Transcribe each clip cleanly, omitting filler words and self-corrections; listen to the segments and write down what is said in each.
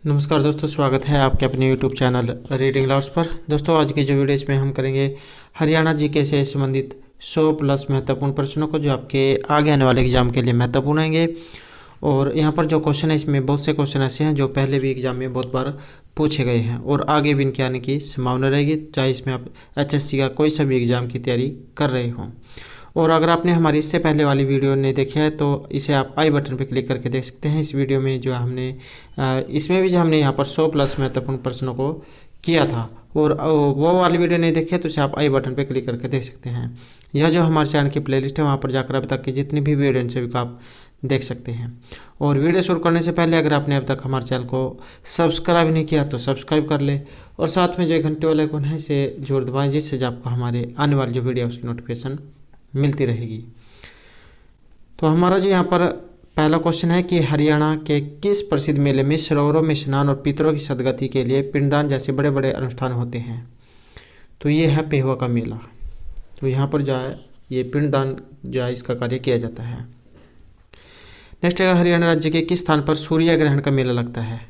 नमस्कार दोस्तों, स्वागत है आपके अपने यूट्यूब चैनल रीडिंग लवर्स पर। दोस्तों, आज की जो वीडियो इसमें हम करेंगे हरियाणा जीके से संबंधित 100 प्लस महत्वपूर्ण प्रश्नों को, जो आपके आगे आने वाले एग्जाम के लिए महत्वपूर्ण रहेंगे। और यहाँ पर जो क्वेश्चन है, इसमें बहुत से क्वेश्चन ऐसे हैं जो पहले भी एग्जाम में बहुत बार पूछे गए हैं और आगे भी इनके आने की संभावना रहेगी, चाहे इसमें आप एचएससी का कोई सा भी एग्ज़ाम की तैयारी कर रहे हों। और अगर आपने हमारी इससे पहले वाली वीडियो नहीं देखी है तो इसे आप आई बटन पर क्लिक करके देख सकते हैं। इस वीडियो में जो हमने इसमें भी जो हमने यहाँ पर 100 प्लस महत्वपूर्ण प्रश्नों को किया था, और वो वाली वीडियो नहीं देखी है तो इसे आप आई बटन पर क्लिक करके देख सकते हैं। यह जो हमारे चैनल की प्लेलिस्ट है, वहाँ पर जाकर अब तक की जितनी भी वीडियो सभी को आप देख सकते हैं। और वीडियो शुरू करने से पहले अगर आपने अब तक हमारे चैनल को सब्सक्राइब नहीं किया तो सब्सक्राइब कर ले, और साथ में जो घंटे वाला आइकन है इसे जरूर दबाएं, जिससे आपको हमारे आने वाली जो वीडियो है उसकी नोटिफिकेशन मिलती रहेगी। तो हमारा जो यहाँ पर पहला क्वेश्चन है कि हरियाणा के किस प्रसिद्ध मेले में सरोवरों में स्नान और पितरों की सदगति के लिए पिंडदान जैसे बड़े बड़े अनुष्ठान होते हैं? तो ये है पेहुआ का मेला। तो यहाँ पर जो है ये पिंडदान जो है इसका कार्य किया जाता है। नेक्स्ट है, हरियाणा राज्य के किस स्थान पर सूर्य ग्रहण का मेला लगता है?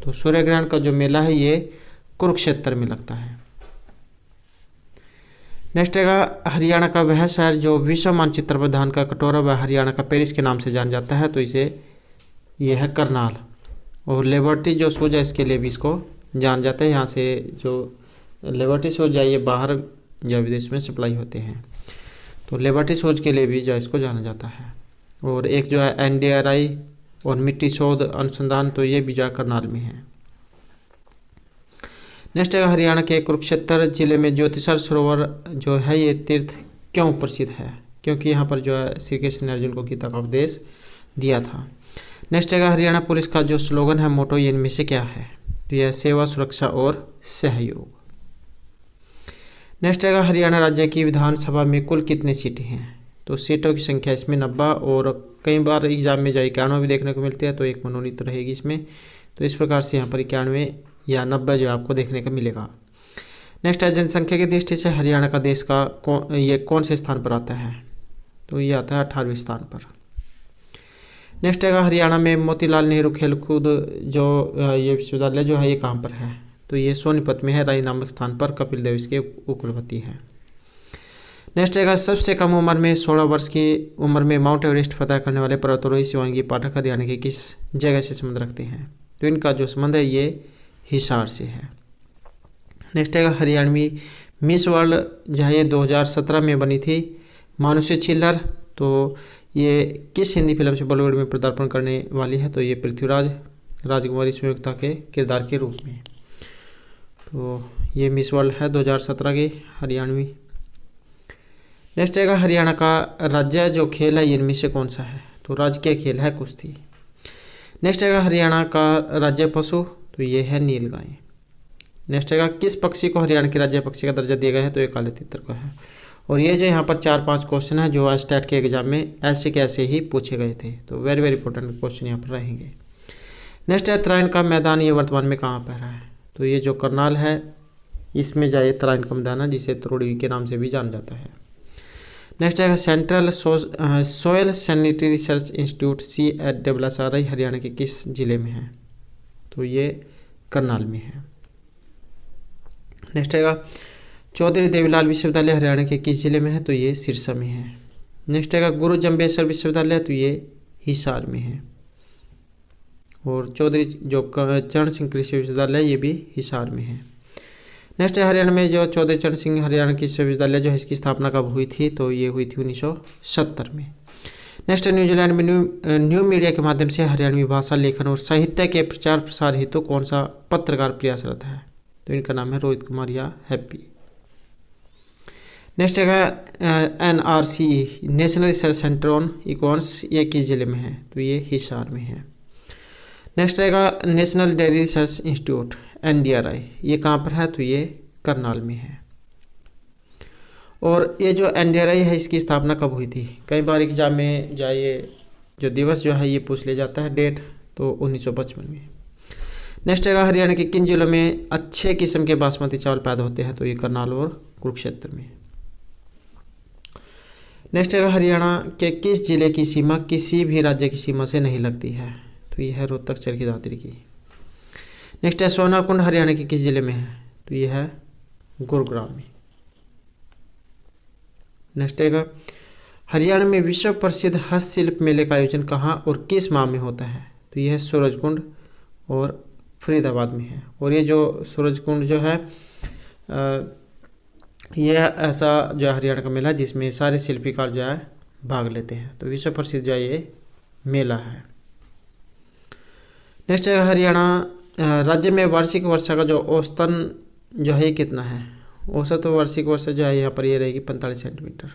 तो सूर्य ग्रहण का जो मेला है ये कुरुक्षेत्र में लगता है। नेक्स्ट है, हरियाणा का वह शहर जो विश्व मानचित्र पर धान का कटोरा व हरियाणा का पेरिस के नाम से जाना जाता है? तो इसे यह है करनाल। और लिबर्टी जो सूज है इसके लिए भी इसको जाना जाता है। यहाँ से जो लिबर्टी सूज है ये बाहर या विदेश में सप्लाई होते हैं, तो लिबर्टी सूज के लिए भी जो इसको जाना जाता है। और एक जो है NDRI और मिट्टी शोध अनुसंधान, तो ये भी जो करनाल में है। नेक्स्ट है, हरियाणा के कुरुक्षेत्र जिले में ज्योतिषर सरोवर जो है ये तीर्थ क्यों प्रसिद्ध है? क्योंकि यहाँ पर जो है श्री कृष्ण ने अर्जुन को गीता का उपदेश दिया था। नेक्स्ट है, हरियाणा पुलिस का जो स्लोगन है, मोटो, ये इनमें से क्या है? तो यह सेवा, सुरक्षा और सहयोग। नेक्स्ट है, हरियाणा राज्य की विधानसभा में कुल कितनी सीटें हैं? तो सीटों की संख्या इसमें 90, और कई बार एग्जाम में जो 91 भी देखने को मिलती है, तो एक मनोनीत रहेगी इसमें। तो इस प्रकार से यहाँ पर 91 या 90 जो आपको देखने का मिलेगा। नेक्स्ट है, जनसंख्या की दृष्टि से हरियाणा का देश का ये कौन से स्थान पर आता है? तो ये आता है 18वें स्थान पर। नेक्स्ट है, हरियाणा में मोतीलाल नेहरू खेलकूद जो ये विश्वविद्यालय जो है ये कहाँ पर है? तो ये सोनीपत में है, राय नामक स्थान पर। कपिल देव इसके उपकुलपति हैं। नेक्स्ट है, सबसे कम उम्र में 16 वर्ष की उम्र में माउंट एवरेस्ट फतह करने वाले पर्वतारोही शिवांगी पाठक हरियाणा की किस जगह से संबंध रखते हैं? तो इनका जो संबंध है ये हिसार से है। नेक्स्ट है, हरियाणवी मिस वर्ल्ड जो है ये 2017 में बनी थी, मानुषी छिल्लर। तो ये किस हिंदी फिल्म से बॉलीवुड में पदार्पण करने वाली है? तो ये पृथ्वीराज राजकुमारी संयुक्ता के किरदार के रूप में। तो ये मिस वर्ल्ड है 2017 की हरियाणवी। नेक्स्ट है, हरियाणा का राज्य जो खेल है इनमें से कौन सा है? तो राजकीय खेल है कुश्ती। नेक्स्ट है, हरियाणा का राज्य पशु, तो ये है नीलगाय। नेक्स्ट है, किस पक्षी को हरियाणा के राज्य पक्षी का दर्जा दिया गया है? तो ये काले तितर को है। और ये जो यहाँ पर 4-5 क्वेश्चन है जो स्टेट के एग्जाम में ऐसे के ऐसे ही पूछे गए थे, तो वेरी वेरी इंपॉर्टेंट क्वेश्चन यहाँ पर रहेंगे। नेक्स्ट है, तराइन का मैदान ये वर्तमान में कहाँ पर है? तो ये जो करनाल है इसमें जाए तराइन का मैदान है, जिसे तरोड़ी के नाम से भी जाना जाता है। नेक्स्ट है, central soil sanitary research institute CSIR Haryana के किस जिले में है? तो ये करनाल में है। नेक्स्ट है, चौधरी देवीलाल विश्वविद्यालय हरियाणा के किस जिले में है? तो ये सिरसा में है। नेक्स्ट है, गुरु जम्बेश्वर विश्वविद्यालय, तो ये हिसार में है। और चौधरी जो चरण सिंह कृषि विश्वविद्यालय ये भी हिसार में है। नेक्स्ट है, हरियाणा में जो चौधरी चरण सिंह हरियाणा की विश्वविद्यालय जो है इसकी स्थापना कब हुई थी? तो ये हुई थी 1970 में। नेक्स्ट है, न्यूजीलैंड में न्यू मीडिया के माध्यम से हरियाणवी भाषा, लेखन और साहित्य के प्रचार प्रसार हेतु कौन सा पत्रकार प्रयासरत है? तो इनका नाम है रोहित कुमार या हैप्पी। नेक्स्ट है, NRC national research centre on equines ये किस जिले में है? तो ये हिसार में है। नेक्स्ट है, national dairy research institute NDRI ये कहाँ पर है? तो ये करनाल में है। और ये जो NDRI है इसकी स्थापना कब हुई थी? कई बार एग्जाम में ये जो दिवस जो है ये पूछ लिया जाता है डेट, तो 1955 में। नेक्स्ट है, हरियाणा के किन जिलों में अच्छे किस्म के बासमती चावल पैदा होते हैं? तो ये करनाल और कुरुक्षेत्र में। नेक्स्ट है, हरियाणा के किस जिले की सीमा किसी भी राज्य की सीमा से नहीं लगती है? तो ये है रोहतक, चरखी दादरी की। नेक्स्ट है सोनाकुंड हरियाणा के किस जिले में है, तो ये है गुरुग्राम में। नेक्स्ट है हरियाणा में विश्व प्रसिद्ध हस्तशिल्प मेले का आयोजन कहाँ और किस माह में होता है, तो ये है सूरजकुंड और फरीदाबाद में है। और ये जो सूरजकुंड जो है ये ऐसा जो हरियाणा का मेला है जिसमें सारे शिल्पीकार जो है भाग लेते हैं, तो विश्व प्रसिद्ध जो ये मेला है। नेक्स्ट है हरियाणा राज्य में वार्षिक वर्षा का जो औसतन जो है कितना है, औसत वार्षिक वर्षा जो है यहाँ पर ये रहेगी 45 सेंटीमीटर।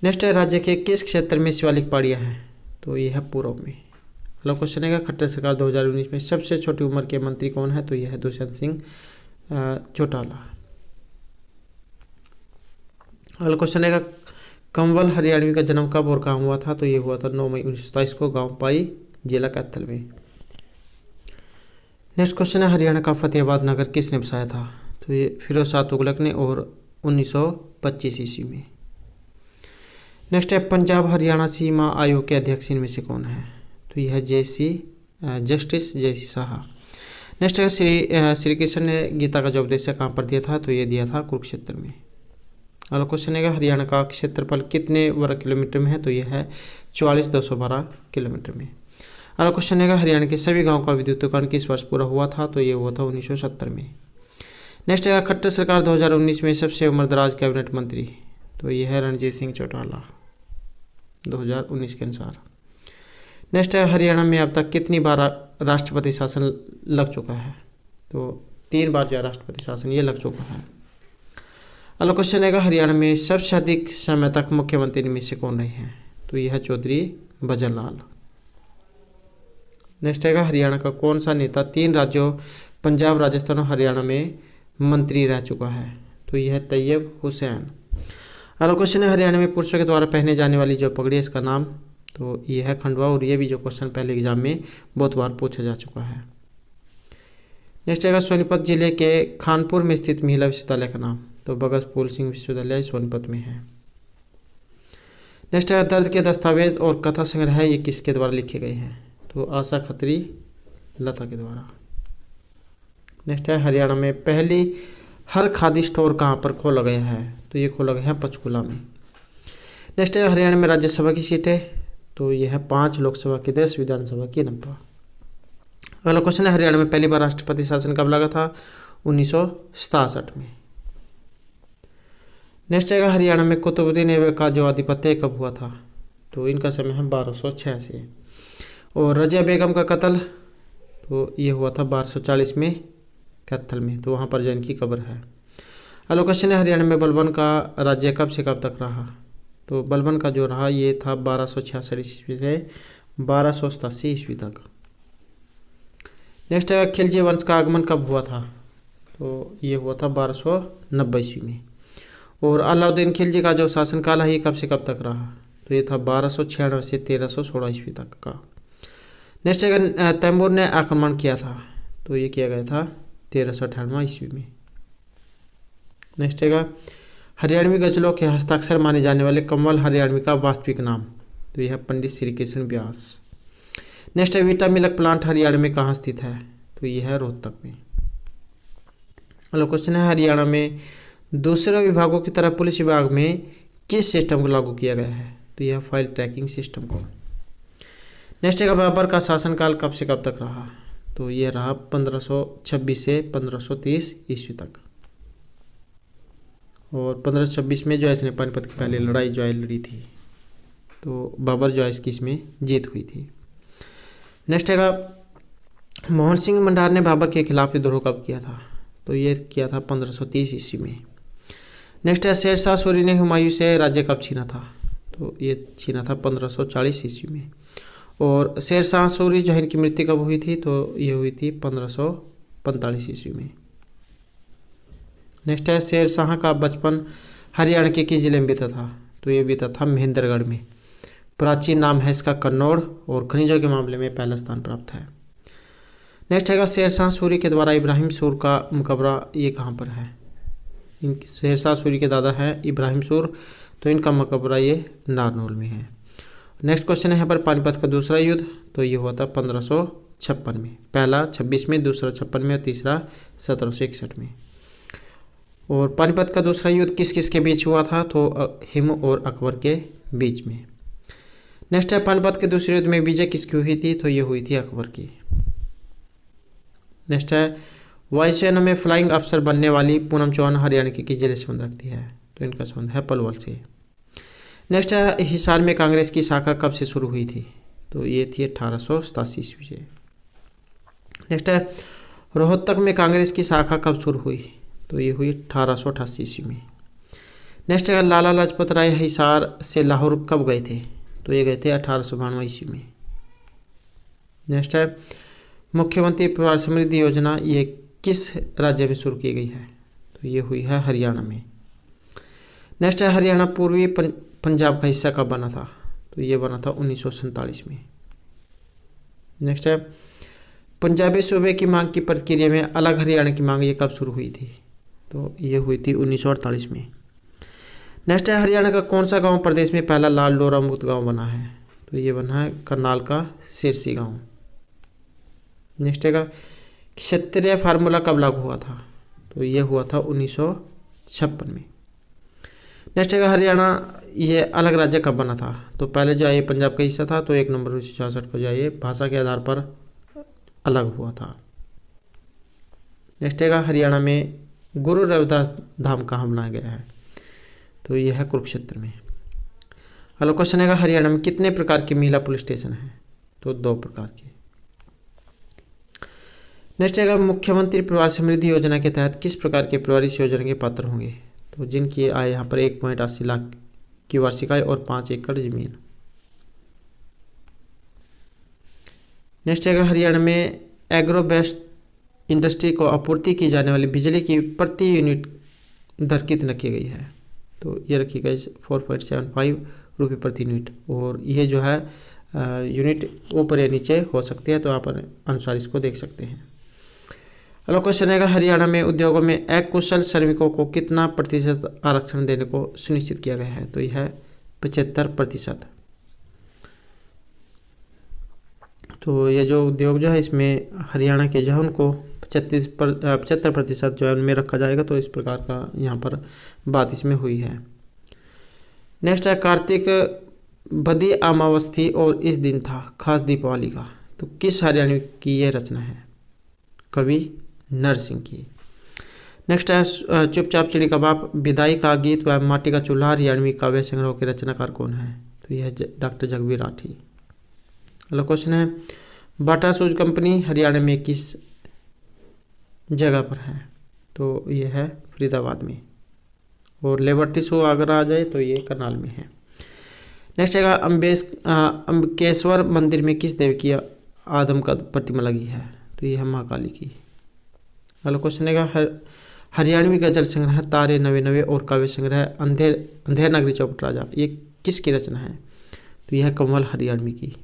नेक्स्ट है राज्य के किस क्षेत्र में शिवालिक पहाड़ियाँ हैं, तो ये है पूर्व में। अगला क्वेश्चन है खट्टर सरकार 2019 में सबसे छोटी उम्र के मंत्री कौन है, तो यह है दुष्यंत सिंह चौटाला। अगला क्वेश्चन है कंवल हरियाणवी का जन्म कब और कहाँ हुआ था, तो ये हुआ था 9 मई 1927 को गांव पाई जिला कैथल में। नेक्स्ट क्वेश्चन है हरियाणा का फतेहाबाद नगर किसने बसाया था, तो ये फिरोज शाह तुगलक ने और 1925 ईस्वी में। नेक्स्ट है पंजाब हरियाणा सीमा आयोग के अध्यक्ष इनमें से कौन है, तो यह है जस्टिस JC शाह। नेक्स्ट है श्री कृष्ण ने गीता का जो उपदेश कहाँ पर दिया था, तो ये दिया था कुरुक्षेत्र में। अगला क्वेश्चन है हरियाणा का क्षेत्रफल कितने वर्ग किलोमीटर में है, तो यह है 44,212 किलोमीटर में। अगला क्वेश्चन है हरियाणा के सभी गाँव का विद्युतीकरण किस वर्ष पूरा हुआ था, तो ये हुआ था 1970 में। नेक्स्ट है खट्टर सरकार 2019 में सबसे उम्रदराज कैबिनेट मंत्री, तो यह है रणजीत सिंह चौटाला 2019 के अनुसार। नेक्स्ट है हरियाणा में अब तक कितनी बार राष्ट्रपति शासन लग चुका है, तो 3 बार जो राष्ट्रपति शासन ये लग चुका है। अगला क्वेश्चन है हरियाणा में सबसे अधिक समय तक मुख्यमंत्री में से कौन रहे हैं, तो यह है चौधरी भजन लाल। नेक्स्ट है हरियाणा का कौन सा नेता 3 राज्यों पंजाब राजस्थान और हरियाणा में मंत्री रह चुका है, तो यह है तैयब हुसैन। अगला क्वेश्चन है हरियाणा में पुरुषों के द्वारा पहने जाने वाली जो पगड़ी है इसका नाम, तो ये है खंडवा। और ये भी जो क्वेश्चन पहले एग्जाम में बहुत बार पूछा जा चुका है। नेक्स्ट है सोनीपत जिले के खानपुर में स्थित महिला विश्वविद्यालय का नाम, तो भगत फूल सिंह विश्वविद्यालय सोनीपत में है। नेक्स्ट है दर्द के दस्तावेज और कथा संग्रह है ये किसके द्वारा लिखे गए हैं, तो आशा खत्री लता के द्वारा। नेक्स्ट है हरियाणा में पहली हर खादी स्टोर कहाँ पर खोला गया है, तो ये खोला गया है पंचकूला में। नेक्स्ट है हरियाणा में राज्यसभा की सीटें, तो यह है 5 लोकसभा की 10 विधानसभा की 90। अगला क्वेश्चन है हरियाणा में पहली बार राष्ट्रपति शासन कब लगा था, 1967 में। नेक्स्ट है हरियाणा में कुतुबुद्दीन ऐबक का जो आधिपत्य कब हुआ था, तो इनका समय है 1286। और रजिया बेगम का कत्ल, तो ये हुआ था 1240 में कैथल में, तो वहाँ पर जो इनकी कब्र है। अगला क्वेश्चन है हरियाणा में बलबन का राज्य कब से कब तक रहा, तो बलबन का जो रहा ये था 1266 ईस्वी से 1287 ईस्वी तक। नेक्स्ट है खिलजी वंश का आगमन कब हुआ था, तो ये हुआ था 1290 ईस्वी में। और अलाउद्दीन खिलजी का जो शासनकाल है ये कब से कब तक रहा, तो ये था 1296 से 1316 ईस्वी तक का। नेक्स्ट है तैमूर ने आक्रमण किया था, तो ये किया गया था 1398 ईस्वी में। नेक्स्ट है हरियाणवी गजलों के हस्ताक्षर माने जाने वाले कंवल हरियाणवी का वास्तविक नाम, तो यह पंडित श्री कृष्ण व्यास। नेक्स्ट है वीटा मिल्क प्लांट हरियाणा में कहाँ स्थित है, तो यह है रोहतक में। अगला क्वेश्चन है हरियाणा में दूसरे विभागों की तरह पुलिस विभाग में किस सिस्टम को लागू किया गया है, तो यह फाइल ट्रैकिंग सिस्टम को। नेक्स्ट है बाबर का शासनकाल कब से कब तक रहा, तो यह रहा 1526 से 1530 ईस्वी तक। और 1526 में जो है इसने पानीपत की पहली लड़ाई जो है लड़ी थी, तो बाबर जो है इसकी इसमें जीत हुई थी। नेक्स्ट है मोहन सिंह मंडार ने बाबर के खिलाफ विद्रोह कब किया था, तो ये किया था 1530 ईस्वी में। नेक्स्ट है शेरशाह सूरी ने हुमायूं से राज्य कब छीना था, तो ये छीना था 1540 ईस्वी में। और शेरशाह सूरी जो है इनकी मृत्यु कब हुई थी, तो ये हुई थी 1545 ईस्वी में। नेक्स्ट है शेरशाह का बचपन हरियाणा के किस जिले में बीता था, तो ये बीता था महेंद्रगढ़ में। प्राचीन नाम है इसका कन्नौड़ और खनिजों के मामले में पहला स्थान प्राप्त है। नेक्स्ट है शेरशाह सूरी के द्वारा इब्राहिम सूर का मकबरा ये कहाँ पर है, शेरशाह सूरी के दादा हैं इब्राहिम सूर, तो इनका मकबरा ये नारनौल में है। नेक्स्ट क्वेश्चन है यहाँ पर पानीपत का दूसरा युद्ध, तो ये हुआ था 1756 में, पहला 26 में, दूसरा 56 में और तीसरा 1761 में। और पानीपत का दूसरा युद्ध किस किस के बीच हुआ था? तो हिमू और अकबर के बीच में। नेक्स्ट है, पानीपत के दूसरे युद्ध में विजय किसकी हुई थी? तो ये हुई थी अकबर की। नेक्स्ट है, वायुसेना में फ्लाइंग अफसर बनने वाली पूनम चौहान हरियाणा की किस जिले से संबंध रखती है? तो इनका संबंध है पलवल से। नेक्स्ट है, हिसार में कांग्रेस की शाखा कब से शुरू हुई थी? तो ये थी 1887 ईस्वी से। नेक्स्ट है, रोहतक में कांग्रेस की शाखा कब शुरू हुई? तो ये हुई 1888 ईस्वी में। नेक्स्ट है, लाला लाजपत राय हिसार से लाहौर कब गए थे? तो ये गए थे 1892 ईस्वी में। नेक्स्ट है, मुख्यमंत्री परिवार समृद्धि योजना ये किस राज्य में शुरू की गई है? तो ये हुई है हरियाणा में। नेक्स्ट है, हरियाणा पूर्वी पंजाब का हिस्सा कब बना था? तो ये बना था 1947 में। नेक्स्ट है, पंजाबी सूबे की मांग की प्रक्रिया में अलग हरियाणा की मांग ये कब शुरू हुई थी? तो ये हुई थी 1948 में। नेक्स्ट है, हरियाणा का कौन सा गांव प्रदेश में पहला लाल डोरा मुक्त गांव बना है? तो ये बना है करनाल का सिरसी गांव। नेक्स्ट है, क्षेत्रीय फार्मूला कब लागू हुआ था? तो ये हुआ था 1956 में। नेक्स्ट है, हरियाणा ये अलग राज्य कब बना था? तो पहले जो है ये पंजाब का हिस्सा था, तो 1 नवंबर 1966 को जो है ये भाषा के आधार पर अलग हुआ था। नेक्स्ट है, हरियाणा में गुरु रविदास धाम कहाँ बनाया गया है? तो यह है कुरुक्षेत्र में। अगला क्वेश्चन है, हरियाणा में कितने प्रकार के महिला पुलिस स्टेशन हैं? तो 2 प्रकार के। नेक्स्ट है, मुख्यमंत्री परिवार समृद्धि योजना के तहत किस प्रकार के परिवार इस योजना के पात्र होंगे? तो जिनकी आय यहाँ पर 1.80 लाख की वार्षिक आय और 5 एकड़ जमीन। नेक्स्ट है, हरियाणा में एग्रो बेस्ड इंडस्ट्री को आपूर्ति की जाने वाली बिजली की प्रति यूनिट दर कितनी रखी गई है? तो ये रखी गई 4.75 रुपये प्रति यूनिट। और ये जो है यूनिट ऊपर या नीचे हो सकती है, तो आप अनुसार इसको देख सकते हैं। अगला क्वेश्चन है, हरियाणा में उद्योगों में अकुशल श्रमिकों को कितना प्रतिशत आरक्षण देने को सुनिश्चित किया गया है? तो यह है 75%। तो ये जो उद्योग जो है इसमें हरियाणा के जो है उनको 75% जो है उनमें रखा जाएगा। तो इस प्रकार का यहाँ पर बात इसमें हुई है। नेक्स्ट है, कार्तिक बदी अमावस्या और इस दिन था खास दीपावली का। तो किस हरियाणवी की यह रचना है? कवि नरसिंह की। नेक्स्ट है, चुपचाप चिड़ी का बाप, विदाई का गीत व माटी का चूल्हा हरियाणवी काव्य संग्रह के रचनाकार कौन है? तो यह डॉक्टर जगबीर राठी। अगला क्वेश्चन है, बाटा शूज कंपनी हरियाणा में किस जगह पर है? तो ये है फरीदाबाद में। और लिबर्टी शू अगर आ जाए तो ये करनाल में है। नेक्स्ट है, अम्बकेश्वर मंदिर में किस देव की आदम का प्रतिमा लगी है? तो ये है माँ काली की। अगला क्वेश्चन है, हरियाणवी गजल संग्रह तारे नवे नवे और काव्य संग्रह अंधेर नगरी चौपट राजा ये किसकी रचना है? तो यह है कंवल हरियाणवी की।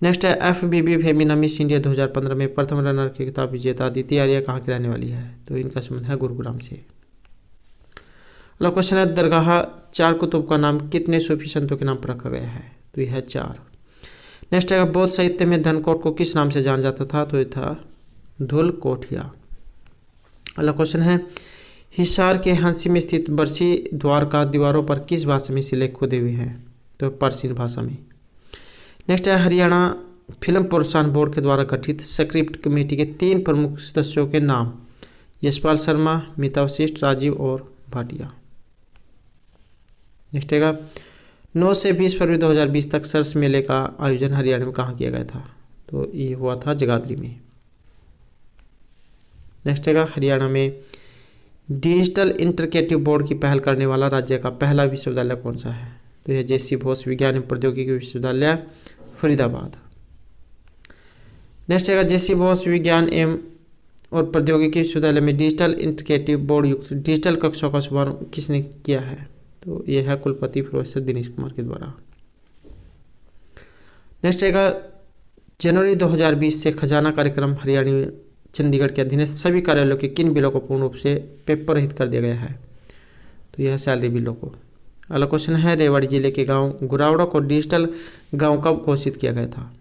नेक्स्ट है, FBB फेमिना मिस इंडिया 2015 में प्रथम रनर की खिताब विजेता अदिति आर्या कहाँ की रहने वाली है? तो इनका संबंध है गुरुग्राम से। अगला क्वेश्चन है, दरगाह चार कुतुब का नाम कितने सूफी संतों के नाम पर रखा गया है? तो यह है 4। नेक्स्ट है, बौद्ध साहित्य में धनकोट को किस नाम से जाना जाता था? तो यह था धुल कोठिया। अगला क्वेश्चन है, हिसार के हंसी में स्थित बरसी द्वार का दीवारों पर किस भाषा में शिलालेख खोदे हुए हैं? तो पर्शियन भाषा में। नेक्स्ट है, हरियाणा फिल्म प्रोत्साहन बोर्ड के द्वारा गठित स्क्रिप्ट कमेटी के 3 प्रमुख सदस्यों के नाम? यशपाल शर्मा, मीता वशिष्ठ, राजीव और भाटिया। नेक्स्ट है, 9 से 20 फरवरी 2020 तक सरस मेले का आयोजन हरियाणा में कहाँ किया गया था? तो ये हुआ था जगाधरी में। नेक्स्ट है, हरियाणा में डिजिटल इंटरकेटिव बोर्ड की पहल करने वाला राज्य का पहला विश्वविद्यालय कौन सा है? तो यह JC बोस विज्ञान एवं प्रौद्योगिकी विश्वविद्यालय फरीदाबाद। नेक्स्ट है, JC बोस विज्ञान एवं और प्रौद्योगिकी विश्वविद्यालय में डिजिटल इंटरकेटिव बोर्ड युक्त डिजिटल कक्षाओं का शुभारंभ किसने किया है? तो यह है कुलपति प्रोफेसर दिनेश कुमार के द्वारा। नेक्स्ट है, जनवरी 2020 से खजाना कार्यक्रम हरियाणा चंडीगढ़ के अधीन सभी कार्यालयों के किन बिलों को पूर्ण रूप से पेपर रहित कर दिया गया है? तो यह सैलरी बिलों को। अगला क्वेश्चन है, रेवाड़ी जिले के गांव गुरावड़ा को डिजिटल गांव कब घोषित किया गया था?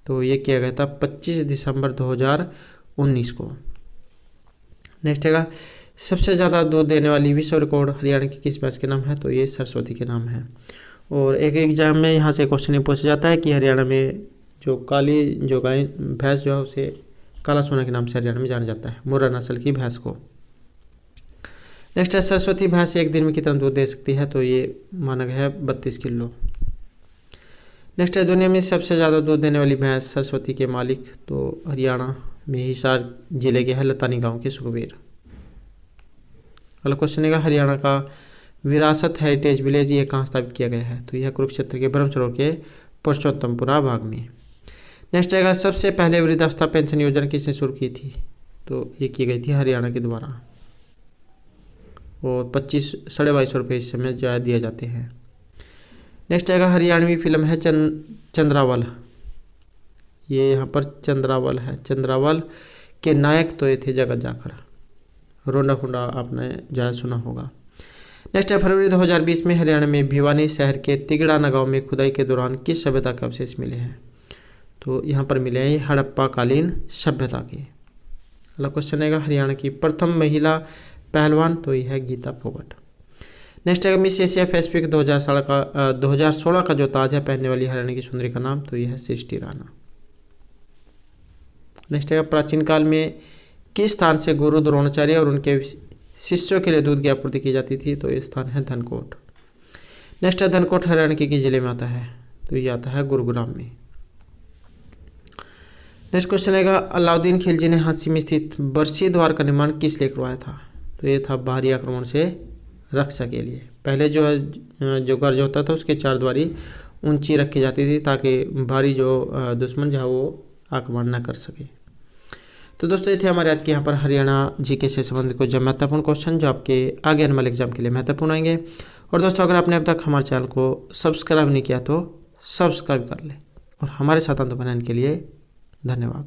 तो ये किया गया था 25 दिसंबर 2019 को। नेक्स्ट है सबसे ज़्यादा दूध देने वाली विश्व रिकॉर्ड हरियाणा की किस भैंस के नाम है, तो ये सरस्वती के नाम है। और एक एग्जाम में यहाँ से क्वेश्चन पूछा जाता है कि हरियाणा में जो काली जो गाय भैंस जो है उसे काला सोना के नाम से हरियाणा में जाना जाता है, मुर्रा नस्ल की भैंस को। नेक्स्ट है सरस्वती भैंस एक दिन में कितना दूध दे सकती है, तो ये माना गया है 32 किलो। नेक्स्ट है दुनिया में सबसे ज़्यादा दूध देने वाली भैंस सरस्वती के मालिक, तो हरियाणा में हिसार जिले के है लतानी गाँव के सुखबीर। अगला क्वेश्चन है हरियाणा का विरासत हेरिटेज विलेज ये कहाँ स्थापित किया गया है, तो यह कुरुक्षेत्र के ब्रह्मसरोवर के पुरुषोत्तमपुरा भाग में। नेक्स्ट आएगा सबसे पहले वृद्धावस्था पेंशन योजना किसने शुरू की थी, तो ये की गई थी हरियाणा के द्वारा, और 2250 रुपये इस समय जो दिए जाते हैं। नेक्स्ट आएगा हरियाणवी फिल्म है चंद्रावल, ये यहाँ पर चंद्रावल है। चंद्रावल के नायक तो ये थे जगत जाखड़, रोंडा खुंडा आपने ज़्यादा सुना होगा। नेक्स्ट है फरवरी 2020 में हरियाणा में भिवानी शहर के तिगड़ाना गांव में खुदाई के दौरान किस सभ्यता के अवशेष मिले हैं, तो यहाँ पर मिले हैं हड़प्पा कालीन सभ्यता के। अगला क्वेश्चन है हरियाणा की प्रथम महिला पहलवान, तो यह है गीता फोगट। नेक्स्ट है मिस एशिया पैसिफिक 2016 का जो ताज है पहनने वाली हरियाणा की सुंदरी का नाम, तो यह है सृष्टि राणा। नेक्स्ट है प्राचीन काल में किस स्थान से गुरु द्रोणाचार्य और उनके शिष्यों के लिए दूध की आपूर्ति की जाती थी, तो ये स्थान है धनकोट। नेक्स्ट है धनकोट हरियाणा के किस जिले में आता है, तो ये आता है गुरुग्राम में। नेक्स्ट क्वेश्चन है अलाउद्दीन खिलजी ने हांसी में स्थित बरसी द्वार का निर्माण किस लिए करवाया था, तो ये था बाहरी आक्रमण से रक्षा के लिए। पहले जो गर्ज होता था उसके 4 द्वारी ऊंची रखी जाती थी ताकि बाहरी जो दुश्मन जो है वो आक्रमण न कर सके। तो दोस्तों ये थे हमारे आज के यहाँ पर हरियाणा जीके से संबंधित कुछ महत्वपूर्ण क्वेश्चन जो आपके आगे आने वाले एग्जाम के लिए महत्वपूर्ण आएंगे। और दोस्तों अगर आपने अब तक हमारे चैनल को सब्सक्राइब नहीं किया तो सब्सक्राइब कर लें, और हमारे साथ अंत बनाने के लिए धन्यवाद।